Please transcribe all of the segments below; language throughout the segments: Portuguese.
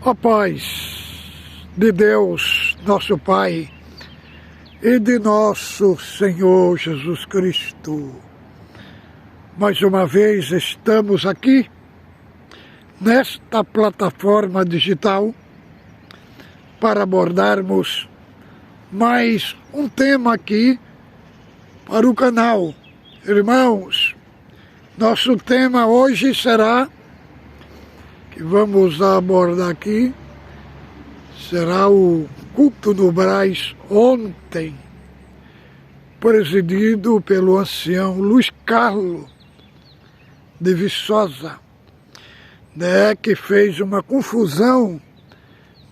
A paz de Deus, nosso Pai, e de nosso Senhor Jesus Cristo. Mais uma vez estamos aqui, nesta plataforma digital, para abordarmos mais um tema aqui para o canal. Irmãos, nosso tema hoje será, que vamos abordar aqui, será o culto no Brás ontem, presidido pelo ancião Luiz Carlos de Viçosa, que fez uma confusão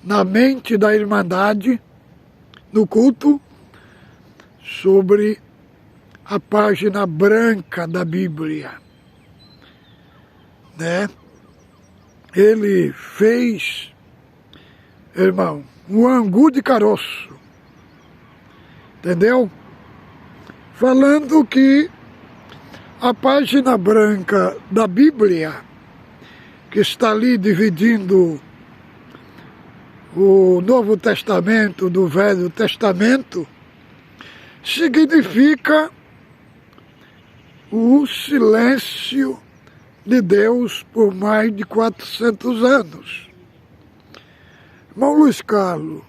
na mente da Irmandade no culto sobre a página branca da Bíblia. Ele fez, irmão, um angu de caroço, entendeu? Falando que a página branca da Bíblia, que está ali dividindo o Novo Testamento do Velho Testamento, significa o silêncio de Deus por mais de 400 anos. Irmão Luiz Carlos,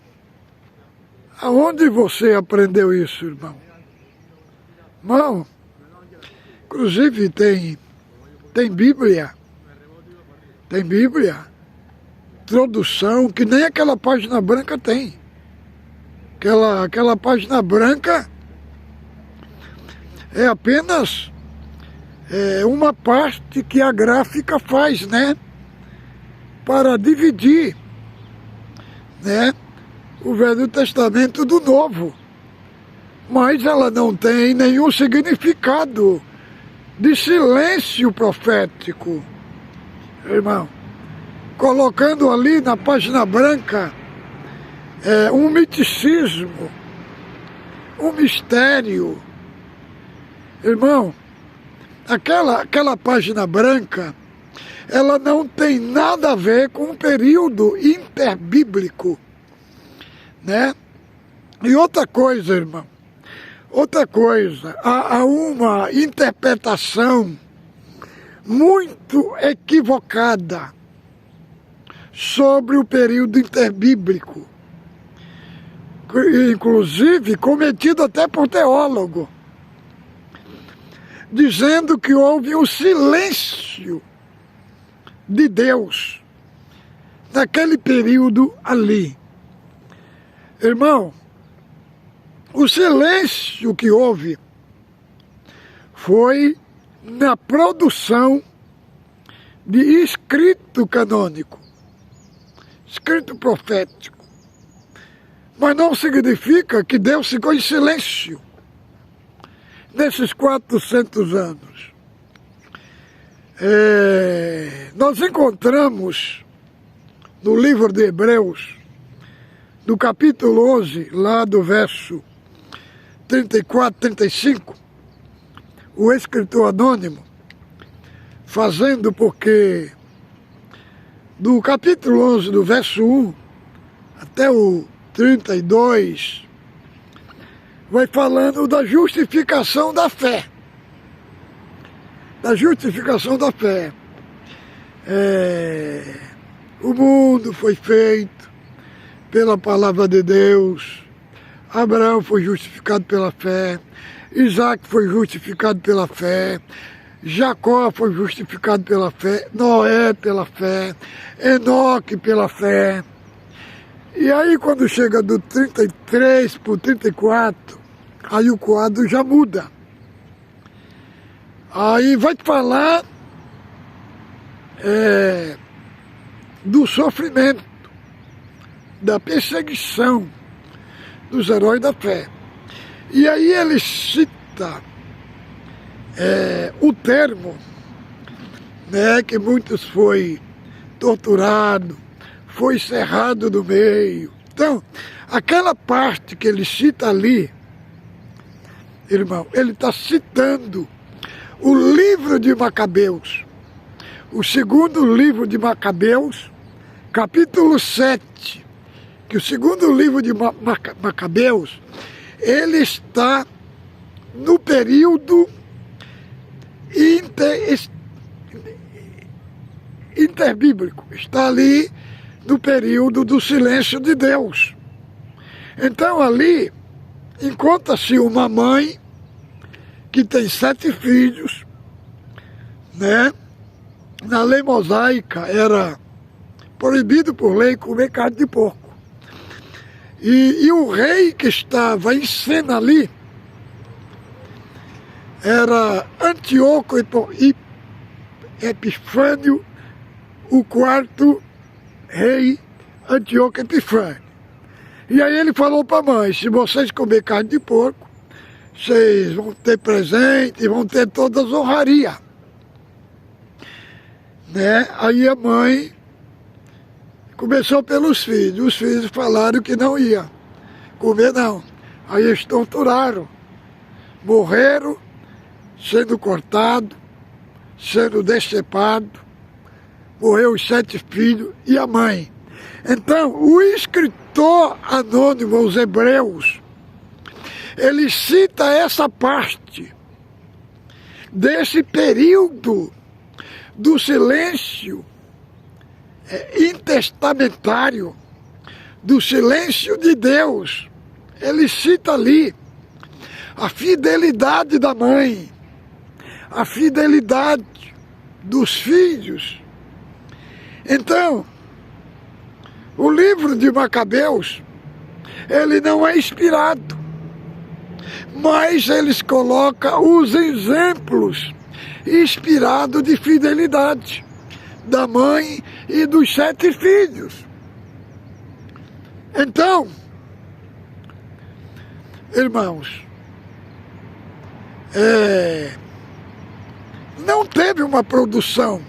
aonde você aprendeu isso, irmão? Irmão, inclusive tem Bíblia, introdução, que nem aquela página branca tem. Aquela página branca é apenas uma parte que a gráfica faz, para dividir, o Velho Testamento do Novo. Mas ela não tem nenhum significado de silêncio profético, irmão. Colocando ali na página branca um miticismo, um mistério. Irmão, aquela página branca, ela não tem nada a ver com o período interbíblico, E outra coisa, irmão, há uma interpretação muito equivocada sobre o período interbíblico, inclusive cometido até por teólogo, dizendo que houve um silêncio de Deus naquele período ali. Irmão, o silêncio que houve foi na produção de escrito canônico, escrito profético. Mas não significa que Deus ficou em silêncio nesses 400 anos. Nós encontramos no livro de Hebreus, no capítulo 11, lá do verso 34, 35, o escritor anônimo, fazendo porque do capítulo 11, do verso 1 até o 32, vai falando da justificação da fé. Da justificação da fé. O mundo foi feito pela palavra de Deus. Abraão foi justificado pela fé. Isaac foi justificado pela fé. Jacó foi justificado pela fé. Noé pela fé. Enoque pela fé. E aí quando chega do 33 para o 34, aí o quadro já muda. Aí vai falar do sofrimento, da perseguição dos heróis da fé. E aí ele cita o termo, que muitos foi torturado, foi cerrado do meio. Então, aquela parte que ele cita ali, irmão, ele está citando o livro de Macabeus, o segundo livro de Macabeus, capítulo 7, que o segundo livro de Macabeus, ele está no período interbíblico, está ali no período do silêncio de Deus. Então ali encontra-se uma mãe que tem 7 filhos, né? Na lei mosaica era proibido por lei comer carne de porco. E o rei que estava em cena ali era Antíoco Epifânio, o 4º rei Antíoco Epifânio. E aí ele falou para a mãe: se vocês comer carne de porco, vocês vão ter presente, vão ter todas as honrarias. Né? Aí a mãe começou pelos filhos. Os filhos falaram que não ia comer, não. Aí eles torturaram, morreram sendo cortado, sendo decepado. Morreu os 7 filhos e a mãe. Então, o escritor anônimo aos Hebreus, ele cita essa parte desse período do silêncio intestamentário, do silêncio de Deus. Ele cita ali a fidelidade da mãe, a fidelidade dos filhos. Então, o livro de Macabeus, ele não é inspirado, mas eles colocam os exemplos inspirados de fidelidade da mãe e dos 7 filhos. Então, irmãos, não teve uma produção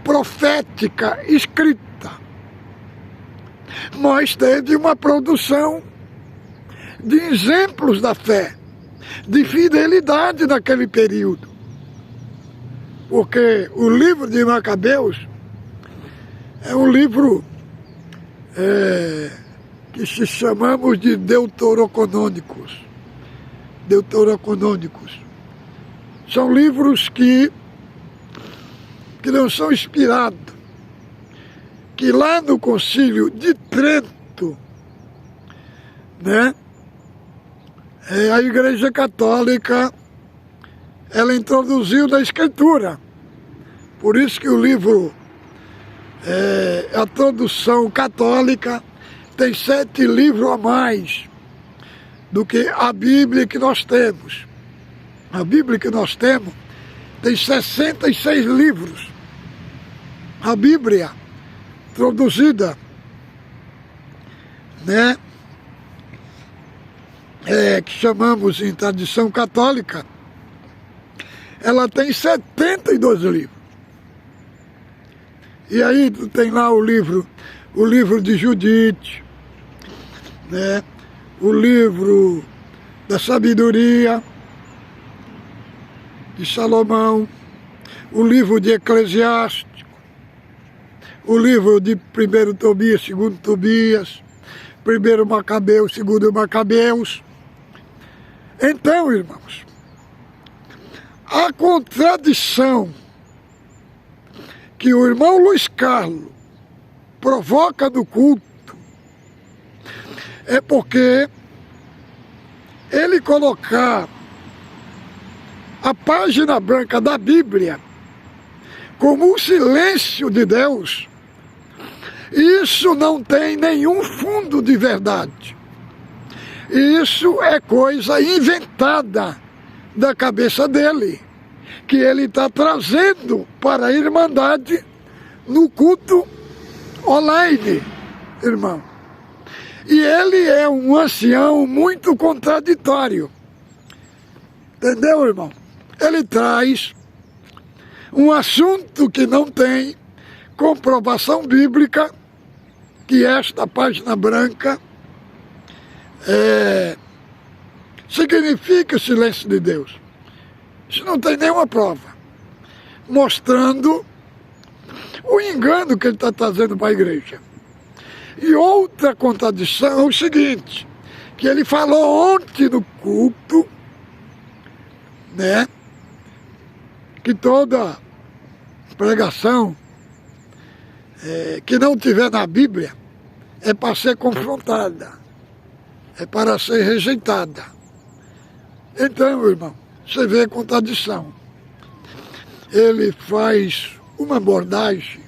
profética escrita, mas teve uma produção de exemplos da fé, de fidelidade naquele período. Porque o livro de Macabeus é um livro que se chamamos de deuterocanônicos. Deuterocanônicos. São livros que não são inspirados, que lá no Concílio de Trento, né, a Igreja Católica, ela introduziu na Escritura. Por isso que o livro, a tradução católica, tem 7 livros a mais do que a Bíblia que nós temos. A Bíblia que nós temos tem 66 livros. A Bíblia traduzida, né, que chamamos em tradição católica, ela tem 72 livros. E aí tem lá o livro de Judite, né, o livro da sabedoria de Salomão, o livro de Eclesiástico, o livro de 1 Tobias, 2 Tobias, 1 Macabeus, 2 Macabeus. Então, irmãos, a contradição que o irmão Luiz Carlos provoca no culto é porque ele colocar a página branca da Bíblia como o silêncio de Deus, isso não tem nenhum fundo de verdade. Isso é coisa inventada da cabeça dele, que ele está trazendo para a Irmandade no culto online, irmão. E ele é um ancião muito contraditório. Entendeu, irmão? Ele traz um assunto que não tem comprovação bíblica, que esta página branca significa o silêncio de Deus. Isso não tem nenhuma prova, mostrando o engano que ele está trazendo para a igreja. E outra contradição é o seguinte, que ele falou ontem no culto, né, que toda pregação que não tiver na Bíblia é para ser confrontada, é para ser rejeitada. Então, irmão, você vê a contradição. Ele faz uma abordagem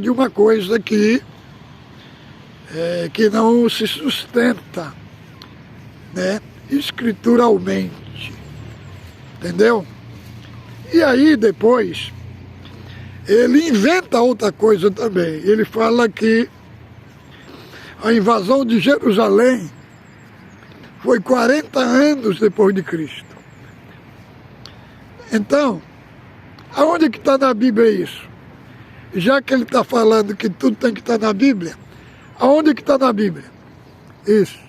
de uma coisa que não se sustenta, né, escrituralmente, entendeu? E aí depois ele inventa outra coisa também. Ele fala que a invasão de Jerusalém foi 40 anos depois de Cristo. Então, aonde que está na Bíblia isso? Já que ele está falando que tudo tem que estar na Bíblia, aonde que está na Bíblia? Isso.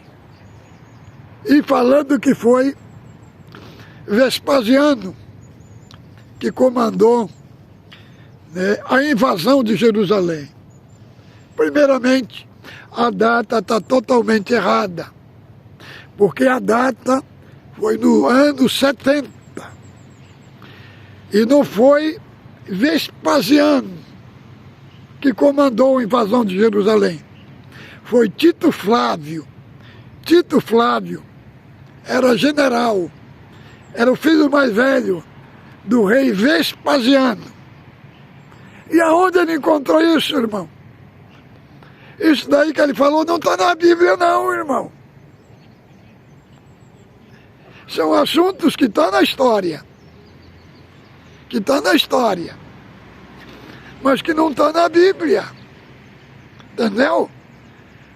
E falando que foi Vespasiano que comandou, né, a invasão de Jerusalém. Primeiramente, a data está totalmente errada, porque a data foi no ano 70 e não foi Vespasiano que comandou a invasão de Jerusalém. Foi Tito Flávio. Tito Flávio era general, era o filho mais velho do rei Vespasiano. E aonde ele encontrou isso, irmão? Isso daí que ele falou não está na Bíblia não, irmão. São assuntos que estão na história. Que estão na história. Mas que não está na Bíblia. Entendeu?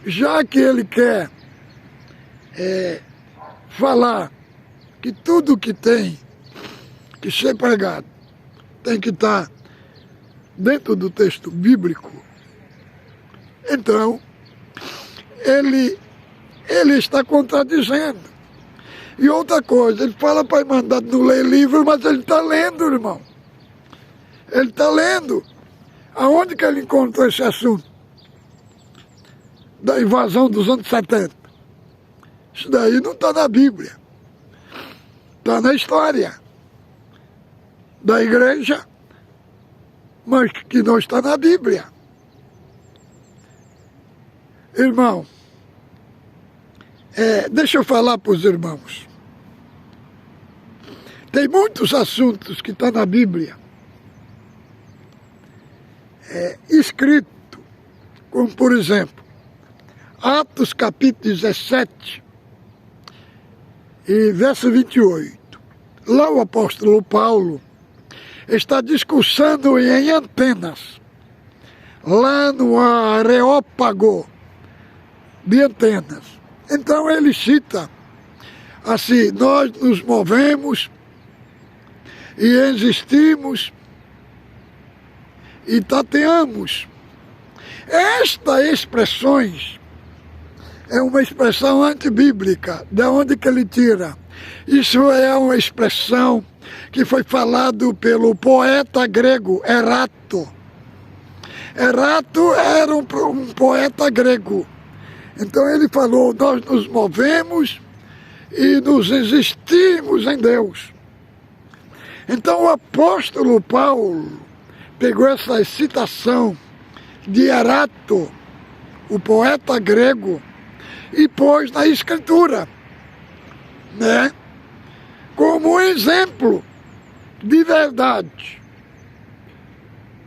Já que ele quer falar que tudo que tem que ser pregado tem que estar dentro do texto bíblico, então ele está contradizendo. E outra coisa, ele fala para mandar não ler livro, mas ele está lendo, irmão. Ele está lendo. Aonde que ele encontrou esse assunto? Da invasão dos anos 70. Isso daí não está na Bíblia. Está na história da igreja, mas que não está na Bíblia. Irmão, deixa eu falar para os irmãos. Tem muitos assuntos que estão na Bíblia, escrito, como por exemplo, Atos capítulo 17 e verso 28. Lá o apóstolo Paulo está discursando em Atenas, lá no Areópago de Atenas. Então ele cita assim: nós nos movemos e existimos e tateamos. Estas expressões é uma expressão antibíblica. De onde que ele tira? Isso é uma expressão que foi falado pelo poeta grego Erato. Erato era um poeta grego. Então ele falou: nós nos movemos e nos existimos em Deus. Então o apóstolo Paulo pegou essa citação de Erato, o poeta grego, e pôs na escritura, né, como um exemplo de verdade.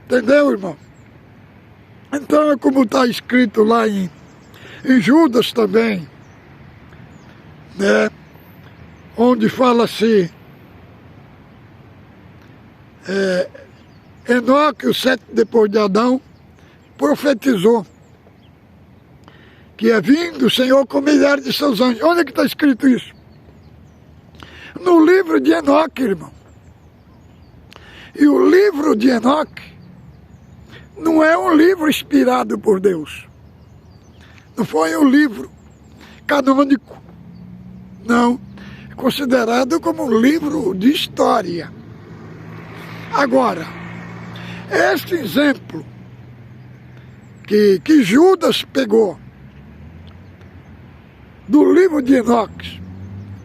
Entendeu, irmão? Então é como está escrito lá em Judas também, né, onde fala assim, Enoque, o sétimo depois de Adão, profetizou que é vindo o Senhor com milhares de seus anjos. Onde é que está escrito isso? No livro de Enoque, irmão. E o livro de Enoque não é um livro inspirado por Deus. Não foi um livro canônico. Não. É considerado como um livro de história. Agora, este exemplo que Judas pegou do livro de Enoque,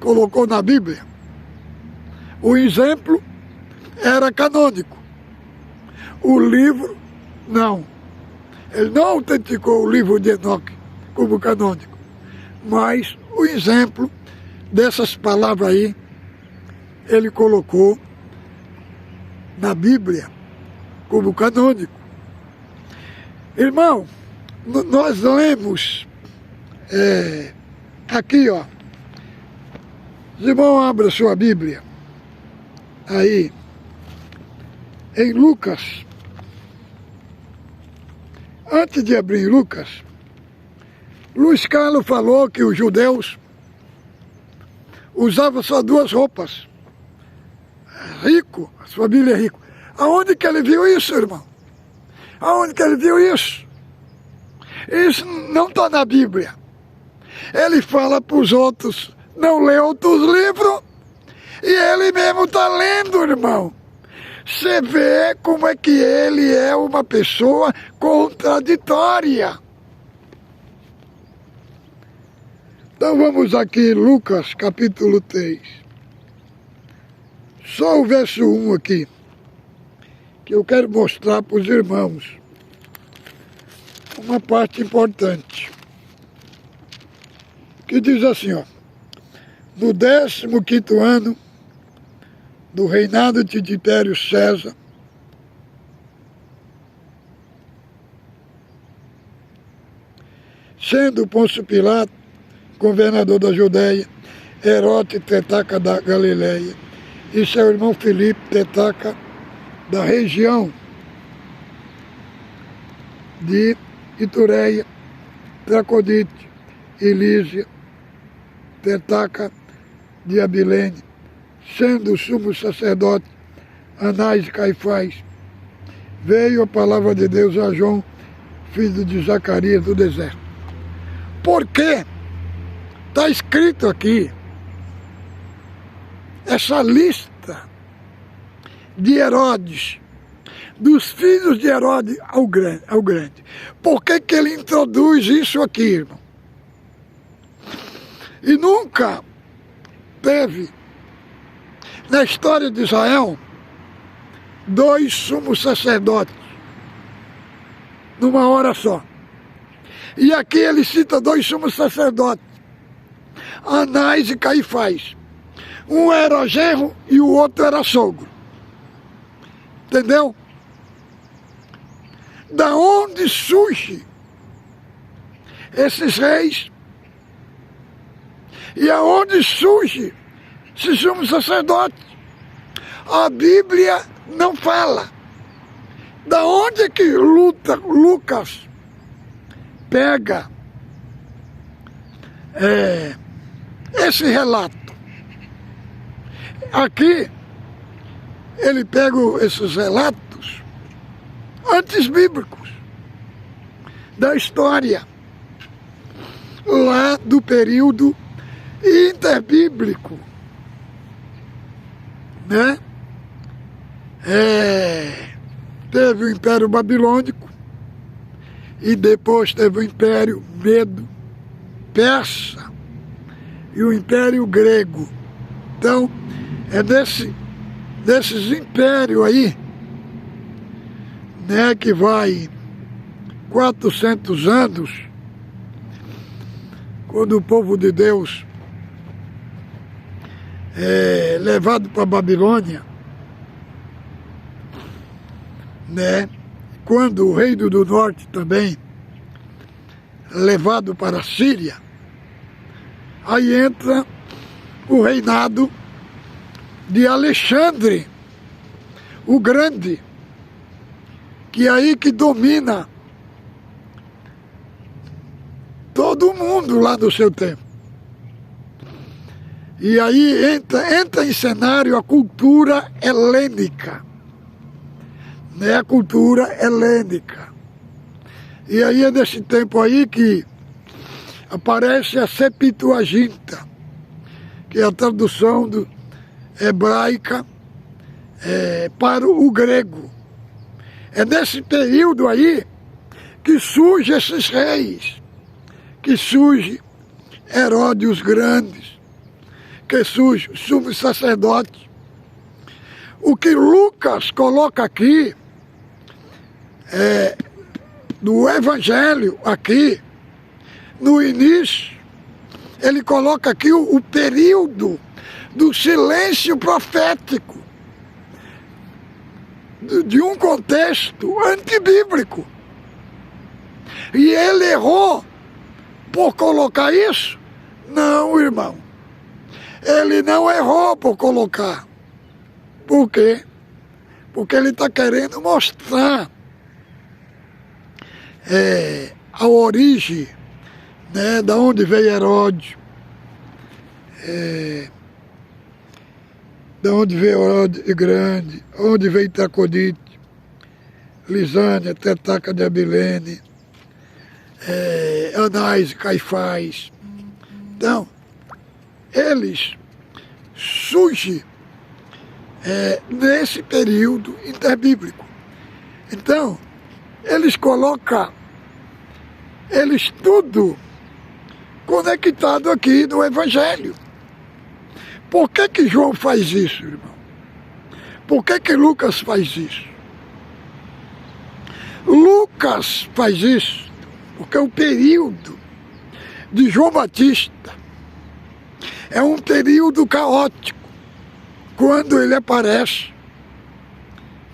colocou na Bíblia, o exemplo era canônico. O livro, não. Ele não autenticou o livro de Enoque como canônico, mas o exemplo dessas palavras aí, ele colocou na Bíblia como canônico. Irmão, nós lemos aqui, ó. Os irmãos, abra sua Bíblia aí em Lucas. Antes de abrir Lucas, Luiz Carlos falou que os judeus usavam só duas roupas. Rico, as famílias ricas. Aonde que ele viu isso, irmão? Aonde que ele viu isso? Isso não está na Bíblia. Ele fala para os outros, não lê outros livros, e ele mesmo está lendo, irmão. Você vê como é que ele é uma pessoa contraditória. Então vamos aqui, Lucas capítulo 3. Só o verso 1 aqui, que eu quero mostrar para os irmãos uma parte importante. Que diz assim, ó. No 15º ano do reinado de Tibério César, sendo Pôncio Pilato governador da Judéia, Herodes tetrarca da Galileia, e seu irmão Filipe tetrarca da região de Itureia, Tracodite e Lísia, tetrarca de Abilene, sendo o sumo sacerdote Anás e Caifás, veio a palavra de Deus a João, filho de Zacarias, do deserto. Por quê? Está escrito aqui essa lista de Herodes, dos filhos de Herodes ao grande. Por que que ele introduz isso aqui, irmão? E nunca teve, na história de Israel, dois sumos sacerdotes numa hora só. E aqui ele cita dois sumos sacerdotes, Anás e Caifás. Um era genro e o outro era sogro. Entendeu? Da onde surge esses reis? E aonde surge esses sumos sacerdotes? A Bíblia não fala. Da onde é que Lucas pega esse relato? Aqui, ele pega esses relatos antes bíblicos da história, lá do período interbíblico, né? Teve o Império Babilônico e depois teve o Império Medo-Persa e o Império Grego. Então, é desses impérios aí, né, que vai 400 anos, quando o povo de Deus é levado para a Babilônia, né, quando o reino do norte também levado para a Síria, aí entra o reinado de Alexandre o Grande, que é aí que domina todo mundo lá do seu tempo. E aí entra em cenário a cultura helênica, né? A cultura helênica. E aí é nesse tempo aí que aparece a Septuaginta, que é a tradução hebraica para o grego. É nesse período aí que surge esses reis, que surge Herodes Grandes, que surge o sumo sacerdote. O que Lucas coloca aqui, no Evangelho aqui, no início, ele coloca aqui o período do silêncio profético, de um contexto antibíblico. E ele errou por colocar isso? Não, irmão. Ele não errou por colocar. Por quê? Porque ele está querendo mostrar a origem, né, da onde veio Herodes, da onde veio Herodes Grande, onde veio Tracodite, Lisânia, Tetaca de Abilene, Anás e Caifás. Então, eles surgem nesse período interbíblico. Então, eles colocam eles tudo conectado aqui no Evangelho. Por que João faz isso, irmão? Por que Lucas faz isso? Lucas faz isso porque o período de João Batista é um período caótico, quando ele aparece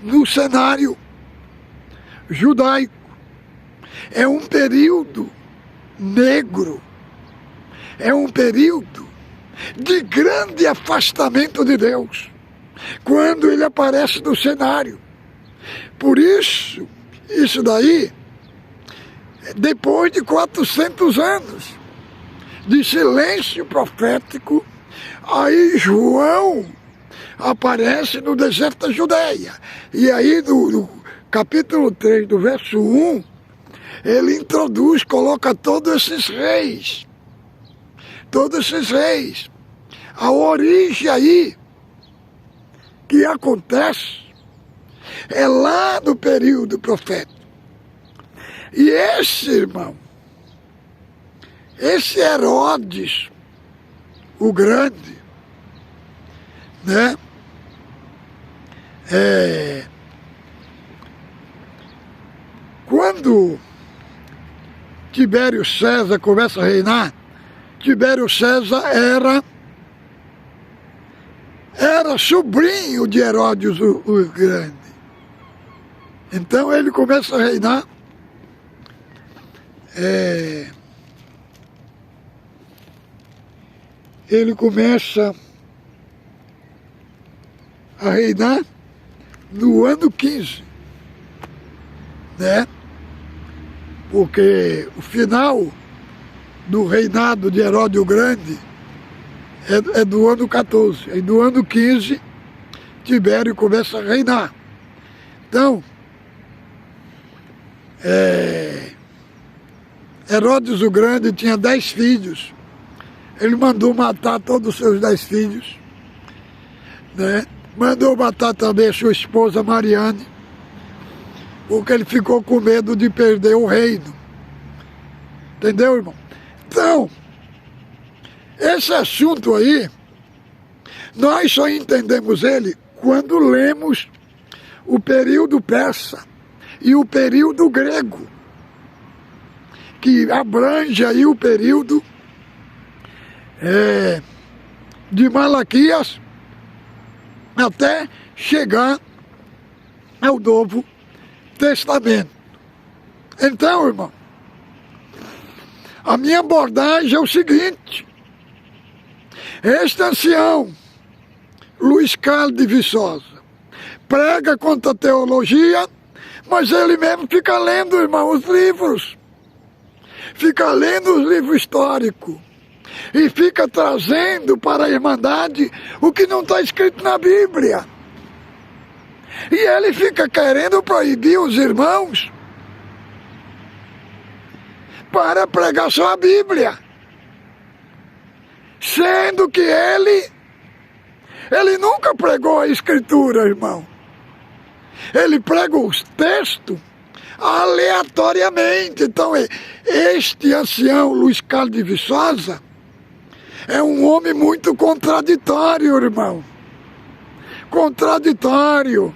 no cenário judaico. É um período negro, é um período de grande afastamento de Deus, quando ele aparece no cenário. Por isso, isso daí, depois de 400 anos de silêncio profético, aí João aparece no deserto da Judeia. E aí no capítulo 3, do verso 1, ele introduz, coloca todos esses reis. A origem aí que acontece é lá no período profético. E esse, irmão, esse Herodes, o Grande, né? Quando Tibério César começa a reinar, Tibério César era sobrinho de Herodes o Grande. Então ele começa a reinar. Ele começa a reinar no ano 15, né? Porque o final do reinado de Herodes o Grande é do ano 14. E do ano 15, Tibério começa a reinar. Então, Herodes o Grande tinha 10 filhos. Ele mandou matar todos os seus 10 filhos, né? Mandou matar também a sua esposa Mariane, porque ele ficou com medo de perder o reino. Entendeu, irmão? Então, esse assunto aí, nós só entendemos ele quando lemos o período persa e o período grego, que abrange aí o período de Malaquias até chegar ao Novo Testamento. Então, irmão, a minha abordagem é o seguinte: este ancião, Luiz Carlos de Viçosa, prega contra a teologia, mas ele mesmo fica lendo, irmão, os livros. Fica lendo os livros históricos. E fica trazendo para a Irmandade o que não está escrito na Bíblia. E ele fica querendo proibir os irmãos para pregar só a Bíblia. Sendo que ele nunca pregou a Escritura, irmão. Ele prega os textos aleatoriamente. Então, este ancião Luiz Carlos de Viçosa é um homem muito contraditório, irmão. Contraditório,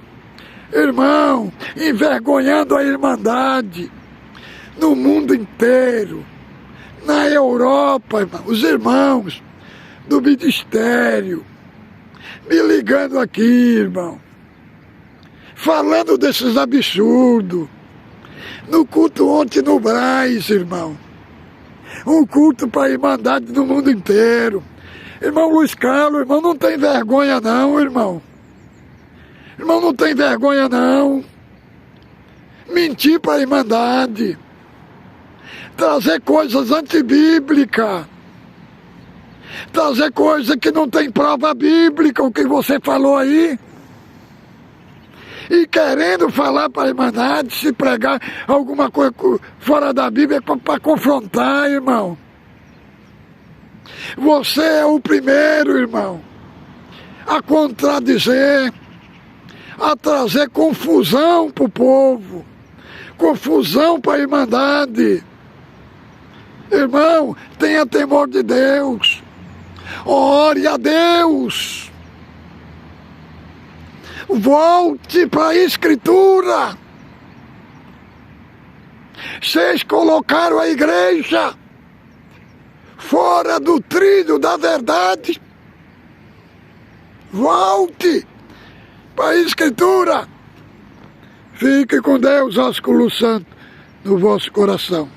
irmão, envergonhando a Irmandade no mundo inteiro, na Europa, irmão, os irmãos do ministério me ligando aqui, irmão, falando desses absurdos. No culto ontem no Brás, irmão, um culto para a Irmandade do mundo inteiro. Irmão Luiz Carlos, irmão, não tem vergonha não, irmão. Irmão, não tem vergonha não. Mentir para a Irmandade. Trazer coisas antibíblicas. Trazer coisas que não tem prova bíblica, o que você falou aí. E querendo falar para a Irmandade, se pregar alguma coisa fora da Bíblia para confrontar, irmão. Você é o primeiro, irmão, a contradizer, a trazer confusão para o povo, confusão para a Irmandade. Irmão, tenha temor de Deus, ore a Deus, volte para a Escritura. Vocês colocaram a igreja fora do trilho da verdade. Volte para a Escritura. Fique com Deus, ósculo santo, no vosso coração.